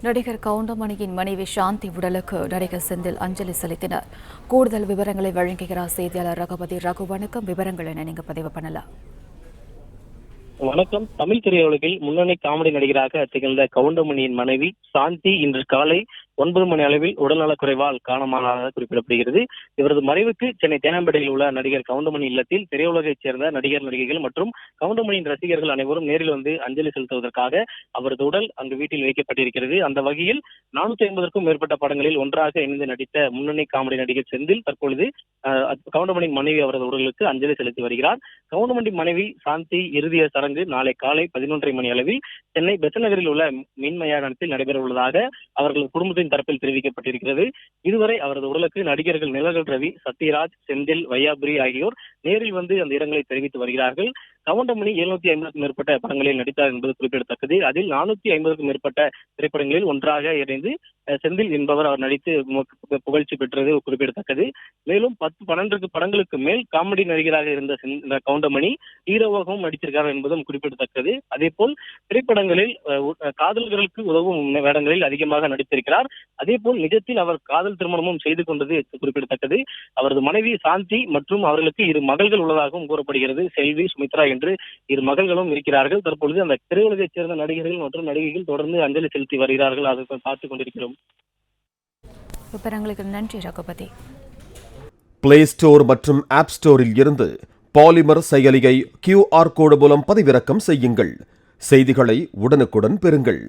நடிகர் கவுண்டமணியின் மனைவி சாந்தி உடலுக்கு நடிகர் செந்தில் அஞ்சலி செலுத்தினர். கூடுதல் விவரங்களை வழங்குகிறார் செய்தியாளர் ரகுபதி. ரகு, வணக்கம். விவரங்கள் என்ன, நீங்க பதிவு பண்ணலாம்? வணக்கம். தமிழ் திரையுலகில் முன்னணி காமெடி நடிகராக திகழ்ந்த கவுண்டமணியின் மனைவி சாந்தி இன்று காலை 9 மணி அளவில் உடல்நலக்குறைவால் காலமானதாக குறிப்பிடப்படுகிறது. இவரது மறைவுக்கு சென்னை தேனாம்பேட்டையில் உள்ள நடிகர் கவுண்டமணி இல்லத்தில் திரையுலகைச் சேர்ந்த நடிகர், நடிகைகள் மற்றும் கவுண்டமணியின் ரசிகர்கள் அனைவரும் நேரில் வந்து அஞ்சலி செலுத்துவதற்காக அவரது உடல் அங்கு வீட்டில் வைக்கப்பட்டிருக்கிறது. அந்த வகையில் 450க்கும் மேற்பட்ட படங்களில் ஒன்றாக இணைந்து நடித்த முன்னணி காமெடி நடிகர் செந்தில் தற்பொழுது கவுண்டமணியின் மனைவி அவரது உடலுக்கு அஞ்சலி செலுத்தி வருகிறார். கவுண்டமணி மனைவி சாந்தி இறுதிய சடங்கு நாளை காலை 11:30 மணி அளவில் சென்னை பெசன்ட் நகரில் உள்ள மின் மயானத்தில் நடைபெற உள்ளதாக அவர்களது குடும்பத்தின் தரப்பில் தெரிவிக்கப்பட்டிருக்கிறது. இதுவரை அவரது உடலுக்கு நடிகர்கள் நிழல்கள் ரவி, சத்யராஜ், செந்தில், வையாபுரி ஆகியோர் நேரில் வந்து அந்த இரங்கலை தெரிவித்து வருகிறார்கள். கவுண்டமணி 750க்கும் மேற்பட்ட படங்களில் நடித்தார் என்பது குறிப்பிடத்தக்கது. அதில் 450க்கும் மேற்பட்ட திரைப்படங்களில் ஒன்றாக இணைந்து செந்தில் என்பவர் அவர் நடித்து புகழ்ச்சி பெற்றது குறிப்பிடத்தக்கது. மேலும் 10-12 படங்களுக்கு மேல் காமெடி நடிகராக இருந்த கவுண்டமணி ஹீரோவாகவும் நடித்திருக்கிறார் என்பதும் குறிப்பிடத்தக்கது. அதே போல் திரைப்படங்களில் காதல்களுக்கு உதவும் வேடங்களில் அதிகமாக நடித்திருக்கிறார். அதே போல் நிஜத்தில் அவர் காதல் திருமணமும் செய்து கொண்டது குறிப்பிடத்தக்கது. அவரது மனைவி சாந்தி மற்றும் அவர்களுக்கு 2 மகள்கள் உள்ளதாகவும் கூறப்படுகிறது. செல்வி, சுமித்ரா என்று 2 மகள்களும் இருக்கிறார்கள். தற்பொழுது அந்த திரையுலகைச் சேர்ந்த நடிகர்கள் மற்றும் நடிகைகள் தொடர்ந்து அஞ்சலி செலுத்தி வருகிறார்கள். அதை பார்த்துக் கொண்டிருக்கிறோம். விவரங்களுக்கு நன்றி ரகுபதி. பிளே ஸ்டோர் மற்றும் ஆப் ஸ்டோரில் இருந்து பாலிமர் செயலியை QR கோடு மூலம் பதிவிறக்கம் செய்யுங்கள். செய்திகளை உடனுக்குடன் பெறுங்கள்.